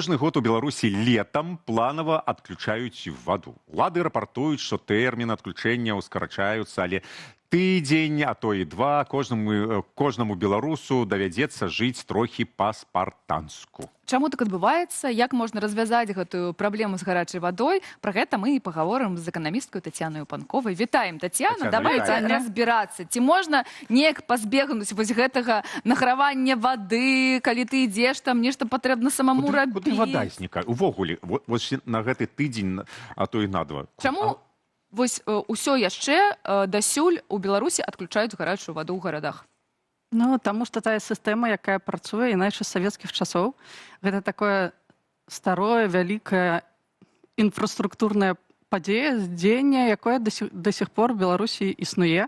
Кожны год у Беларусі летам планава адключаюць ваду. Улады рапартуюць, што тэрмін адключэнняў скарачаюцца, але тыдзень, а то і два кожнаму беларусу давядзецца жыць трохі па-спартанску. Чаму так адбываецца? Як можна развязаць гэтую праблему з гарачай вадой? Пра гэта мы і пагаворым з эканамісткай Тацянай Панковай. Вітаем, Тацяна. Давайте разбірацца. Ці можна неяк пазбегнуць вось гэтага награвання вады, калі ты ідзеш, там нешта патрэбна самому рабіць? Куды вада знікае? Увогуле, вось на гэты тыдзень, а то і на два. Чаму вось усё яшчэ дасюль у Беларусі адключаюць гарачую ваду ў гарадах? Ну, таму што тая сістэма, якая працуе іначай з савецкіх часоў, гэта такое старое, вялікае інфраструктурная падзея, дзеянне, якое да сих пор у Беларусі існуе.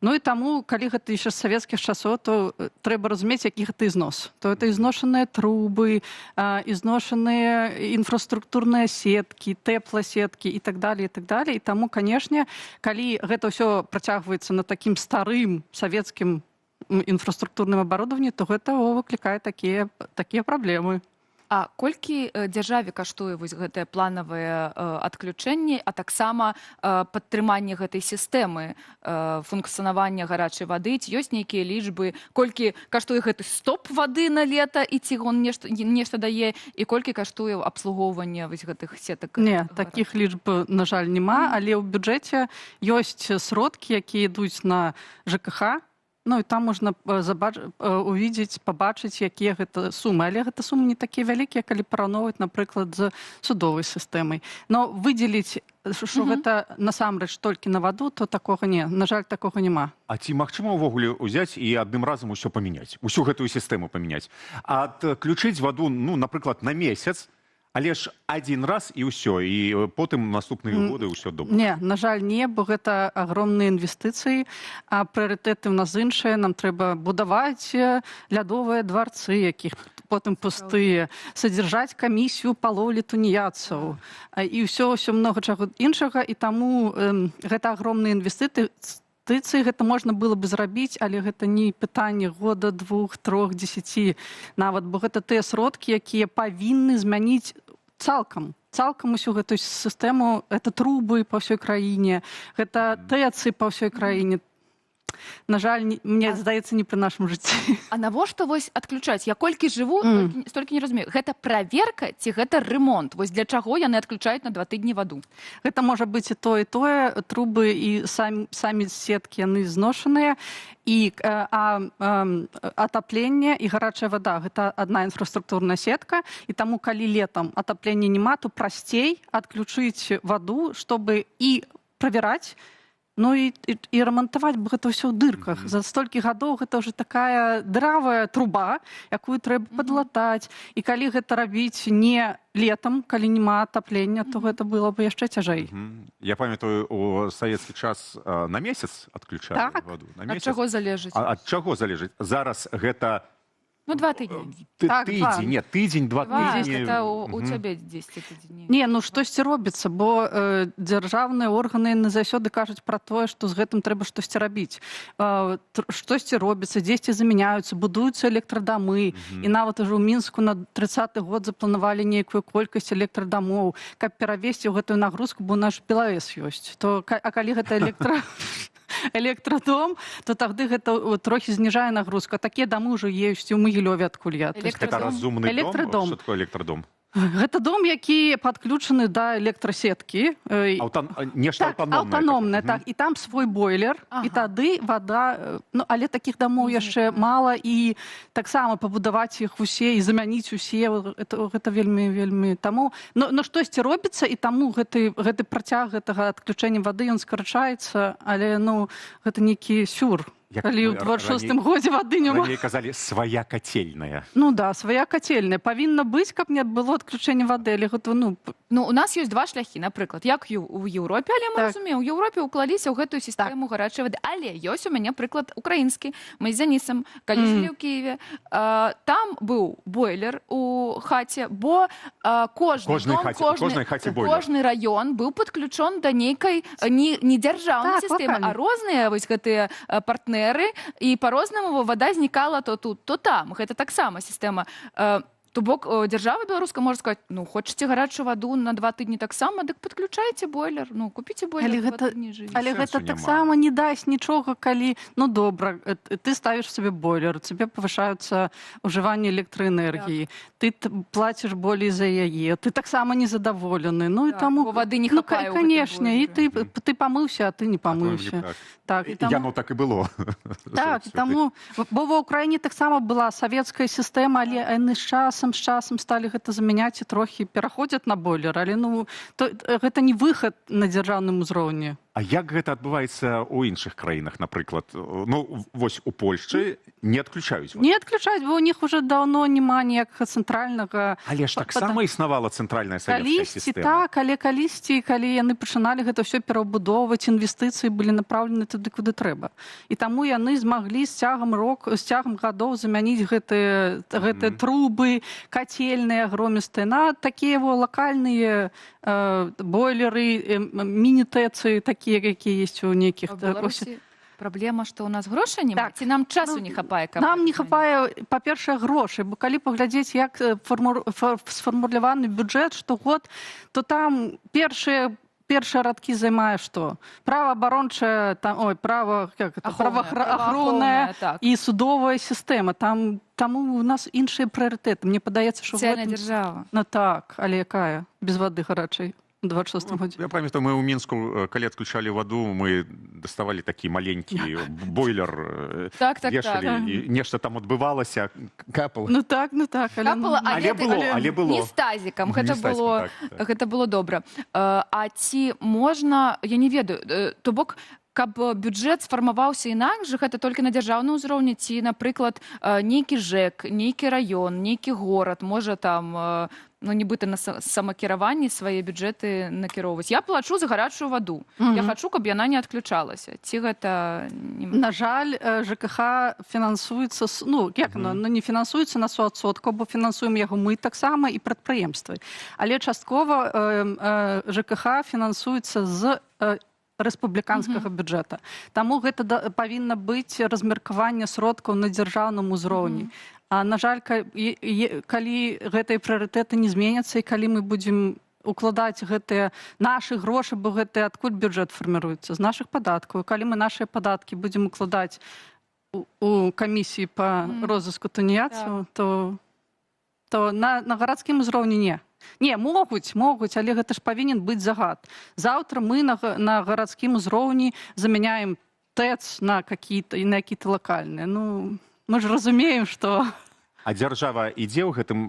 Ну і таму, калі гэта яшчэ з савецкіх часоў, то трэба разумець, які гэта ізнос. То это ізношаныя трубы, ізношаныя інфраструктурныя сеткі, тэпласеткі і так далее, і так далее. І таму, канешне, калі гэта ўсё працягваецца на такім старым савецкім інфраструктурным абарудаванні, то гэта выклікае такія праблемы. А колькі дзяржаве каштуе вось гэтае планавае адключэнне, а таксама падтрыманне гэтай сістэмы функцыянавання гарачай вады? Ці ёсць нейкія лічбы, колькі каштуе гэты стоп вады на лета, і ці он нешта дае, і колькі каштуе абслугоўванне вось гэтых сетак? Не, такіх лічб, на жаль, няма, але ў бюджэце ёсць сродкі, якія ідуць на ЖКХ. Ну, і там можна увидзець, пабачыць, якія гэта сумы. Але гэта сумы не такія вялікія, калі параўноўваць, напрыклад, з судовай сістэмай. Но выдзеліць, што гэта насамрэч толькі на ваду, то такога не. На жаль, такога няма. А ці магчыма ўвогуле ўзяць і адным разам усё памяняць? Усю гэтую сістэму памяняць? Адключыць ваду, ну, напрыклад, на месяц, але ж адзін раз і ўсё, і потым наступныя годы ўсё добра. Не, на жаль, не, бо гэта агромныя інвестыцыі, а прыярытэты ў нас іншыя. Нам трэба будаваць лядовыя дварцы, якіх потым пустыя, садзяржаць камісію па лоўлі туніяцаў, і ўсё многа чаго іншага, і таму гэта агромныя інвестыцыі, гэта можна было бы зрабіць, але гэта не пытанне года, 2, 3, 10 нават, бо гэта тыя сродкі, якія павінны змяніць цалкам усю гэтую сістэму. Гэта трубы па ўсёй краіне, гэта тэцы па ўсёй краіне. На жаль, мне здаецца, не пры нашым жыцці. А навошта вось адключаць? Я колькі жыву, столькі не разумею. Гэта праверка ці гэта рамонт? Вось для чаго яны адключаюць на 2 тыдні ваду? Гэта можа быць і тое, і тое. Трубы і самі сеткі, яны зношаныя. І атапленне і гарачая вада – гэта адна інфраструктурная сетка. І таму, калі летам атаплення няма, то прасцей адключыць ваду, чтобы і правяраць, ну і рамантаваць, бо гэта ўсё ў дырках. За столькі гадоў гэта ўжо такая дыравая труба, якую трэба падлатаць. І калі гэта рабіць не летам, калі няма атаплення, то гэта было бы яшчэ цяжэй. Я памятаю, у савецкі час на месяц адключалі ваду. Ад чаго залежыць? Ад чаго залежыць? Зараз гэта... Ну, 2 тыдні. Тыдзень, не, тыдзень, 2 тыдні. Гэта у цябе 10 тыдзень. Не, ну штосьці робіцца, бо дзяржаўныя органы заўсёды кажуць пра тое, што з гэтым трэба штосьці рабіць. Штосьці робіцца, дзесьці замяняюцца, будуюцца электрадамы. І нават ужо ў Мінску на 30-й год запланавалі нейкую колькасць электрадамоў, каб перавесці ў гэтую нагрузку, бо наш БелАЭС ёсць. А калі гэта электрадом, то тады гэта трохі зніжае нагрузку. Такія дамы ўжо ёсць у Магілёве, адкуль я. Гэта разумны дом? Што такое электрадом? Гэта дом, які падключаны да электрасеткі. Нешта аўтаномнае, так. І там свой бойлер, і тады вада... Але такіх дамоў яшчэ мала, і таксама пабудаваць іх усе і замяніць усе, гэта вельмі таму. Но штосьці робіцца, і таму гэты працяг гэтага адключэння вады, ён скарачаецца, але гэта нейкі сюр. Калі ў 26-м годзе вады няма. Раней казалі, свая кацельная. Ну да, свая кацельная. Павінна быць, каб не было адключэння вады, але гэта, Ну, у нас ёсць два шляхі, напрыклад, як у Еўропе, але мы разумеем, у Еўропе ўклаліся ў гэтую сістэму гарачай вады. Але ёсць у мяне прыклад украінскі. Мы з Дзянісам, калі жылі ў Кіеве, там быў бойлер у хаце, бо кожны раён быў падключон да нейкай не дзяржаўнай сістэмы, а розныя вось гэтыя партнеры, і па-рознаму вада знікала то тут, то там. Гэта таксама сістэма То бок дзяржава беларуска можа сказаць, ну хочаце гарачую ваду на 2 тыдні таксама, дык падключайце бойлер, ну купіце бойлер, Але 2 гэта- тыдні жыві. Але Сэнсу гэта няма. таксама не дасць нічога, калі, ну добра, ты ставіш сабе бойлер, у цябе павышаюцца ўжыванне электраэнергіі, ты плаціш болей за яе, ты таксама незадаволены. Ну і Так, таму бо вады не ну, хапае ў гэтым канешне, і бойлеры. ты памыўся, а ты не Такое мне памыўся. так. Так, і І таму яно так і было. Так, таму, бо ва ўкраіне таксама была савецкая сістэма, але яны з часам сталі гэта замяняць і трохі пераходзяць на бойлер, але ну гэта не выхад на дзяржаўным узроўні. А як гэта адбываецца ў іншых краінах, напрыклад? Ну, вось у Польшчы не адключаюць. Не адключаць, бо ў них уже даўно няма ніякага цэнтральнага. Але ж таксама існавала цэнтральная савецкая Калісьці, сістэма. так, але калісьці, калі яны пачыналі гэта ўсё перабудоўваць, інвестыцыі былі направлены туды, куды трэба. І таму яны змаглі з цягам гадоў замяніць гэтыя трубы, кацельныя громістыя на такія лакальныя бойлеры, міні-тэцы, такія, якія ёсць у нейкіх. А в Беларусі праблема, што ў нас грошай няма? Так. Ці нам часу Ну, не хапае? каб Нам не гэта хапае, па-першае, грошай, бо калі паглядзець, як сфармуляваны бюджэт штогод, то там першыя радкі займае што? Праваабарончае, праваахоўная так. і судовая сістэма. Таму у нас іншыя прыярытэты. Мне падаецца, што Сацыяльная дзяржава. Ну так, але якая? Без вады гарачай. У 26-м годзе. Я памятаю, мы ў Мінску, калі адключалі ваду, мы даставалі такі маленькі бойлер, Так. вешалі, і нешта там адбывалася, капала. Ну так. Капала, Але было. Не з тазікам, Не з тазікам, так. гэта было добра. А ці можна, я не ведаю, то бок, каб бюджэт сфармаваўся інакш, гэта толькі на дзяржаўным узроўні, ці, напрыклад, нейкі ЖЭК, нейкі раён, нейкі горад, можа там, ну, нібыта на самакіраванні свае бюджэты накіроўваць. Я плачу за гарачую ваду. Я хачу, каб яна не адключалася. Ці гэта... На жаль, ЖКХ фінансуецца, ну, як оно, не фінансуецца на 100%, бо фінансуем яго мы таксама і прадпрыемствы. Але часткова ЖКХ фінансуецца з рэспубліканскага бюджэта. Таму гэта павінна быць размеркаванне сродкаў на дзяржаўным узроўні. А, на жаль, калі гэтыя прыярытэты не зменяцца, і калі мы будзем укладаць гэтыя нашы грошы, бо гэта адкуль бюджэт фарміруецца? З нашых падаткаў. Калі мы нашыя падаткі будзем укладаць у камісіі па розыску туніяцтва, то на гарадскім узроўні не. Не, могуць, але гэта ж павінен быць загад. Заўтра мы на гарадскім узроўні замяняем ТЭЦ на какие-то лакальныя. Ну, мы ж разумеем, што... А дзяржава ідзе ў гэтым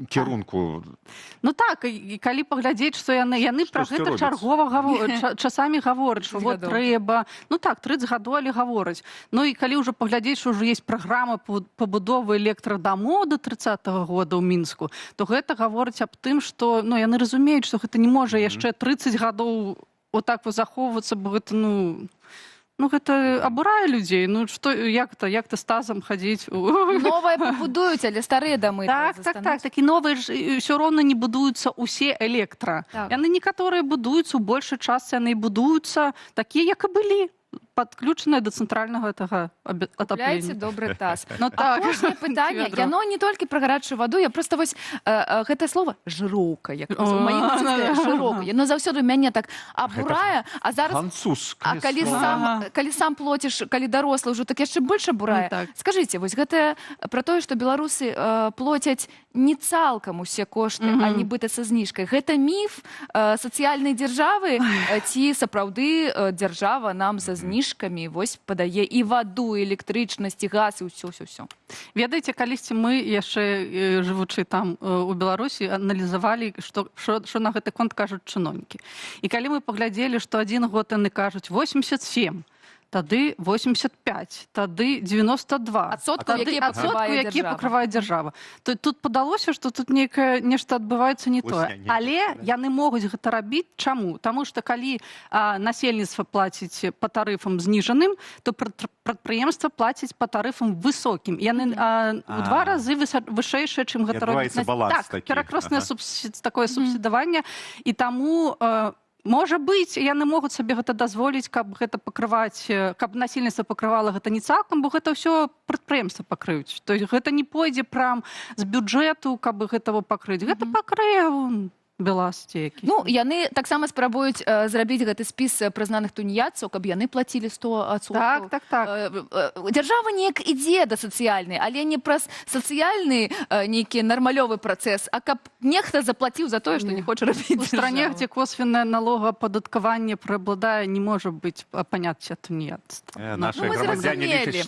кірунку? Ну так, і калі паглядзець, што яны пра гэта чаргова часамі гавораць, што вот трэба... Ну так, 30 гадоў, але гавораць. Ну і калі ўжо паглядзець, што ўжо есть праграма пабудовы электрадамоў до 30-го года ў Мінску, то гэта гаворыць аб тым, што яны разумеюць, што гэта не можа яшчэ 30 гадоў отак захоўвацца, бо гэта, Ну, гэта абурае людзей. Ну, што, як то з тазам хадзіць? Новыя пабудуюць, але старыя дамы Так. Такі новыя ж ўсё роўна не будуюцца ўсе электра. Яны некаторыя будуюцца, у большай частцы яны будуюцца такія, як і былі. Падключаныя да цэнтральнага Купляйце атаплення. добры таз. Ну так. Апошняе пытанне, яно не толькі пра гарачую ваду, я просто вось гэтае слово жыроўка, як у маім жыроўка. Яно заўсёды мяне так абурае, а зараз... Французскае калі сам плоціш, калі дарослы ўжо, так яшчэ больш абурае. Скажыце, вось гэта пра тое, што беларусы плоцяць не цалкам усе кошты, а нібыта са зніжкай. Гэта міф сацыяльнай дзяржавы, ці сапраўды дзяржава нам са зніжкамі вось падае і ваду, і электрычнасць, і газ, і ўсё. Ведаеце, калісьці мы яшчэ, жывучы там у Беларусі, аналізавалі, што на гэты конт кажуць чыноўнікі. І калі мы паглядзелі, што адзін год яны кажуць 87, тады 85, тады 92. Адсотку, які пакрывае дзяржава. Тут падалося, што тут нешта адбываецца не тое. Але яны могуць гэта рабіць. Чаму? Таму што калі насельніцтва плаціць па тарыфам зніжаным, то прадпрыемства плаціць па тарыфам высокім. Яны у 2 разы вышэйшыя, чым гэта робіць. Так, перакроснае такое субсідаванне. І таму Можа быць, яны могуць сабе гэта дазволіць, каб гэта пакрываць, каб насельніцтва пакрывала гэта не цалкам, бо гэта ўсё прадпрыемства пакрыюць. То есть гэта не пойдзе прям з бюджэту, каб гэтага пакрыць. Гэта пакрые беласці які. Ну, яны таксама спрабуюць зрабіць гэты спіс прызнаных туніяцаў, каб яны плацілі 100%. Так. Дзяржава неяк ідзе да сацыяльнай, але не праз сацыяльны нейкі нармалёвы працэс, а каб нехта заплаціў за тое, што не хоча рабіць У стране, дзяржава. где косвенное налогооподаткование преобладает, не может быть понятия тунеядства. Наши мы громадяне зразумелі. лічаць,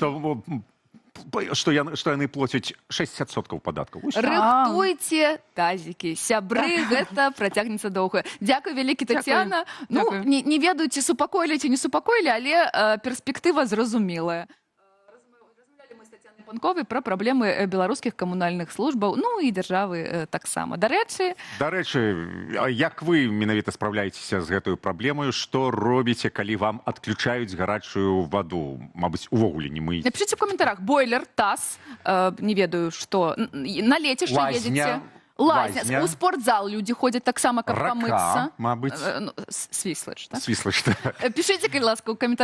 што яны плацяць 60% падаткаў. Рыхтуйце тазікі, сябры, гэта працягнецца доўга. Дзякуй вялікі, Тацяна. Ну, Дзякуй. не ведаю, ці супакоілі, ці не супакоілі, але перспектыва зразумелая. Размаўлялі мы з Тацянай Панковай пра праблемы беларускіх камунальных службаў, ну і дзяржавы таксама. Дарэчы, Як вы менавіта спраўляецеся з гэтую праблемаю, што робіце, калі вам адключаюць гарачую ваду? Мабыць, увогуле не мыеце. напишите в комментариях. Бойлер, таз, не ведаю, что. На летище Лазня. едете. Лазня. У спортзал люди ходят так само, как помыться. Рака, мабыць. Свислач, да? Свіслач. Пишите, калі ласка, у комментариях.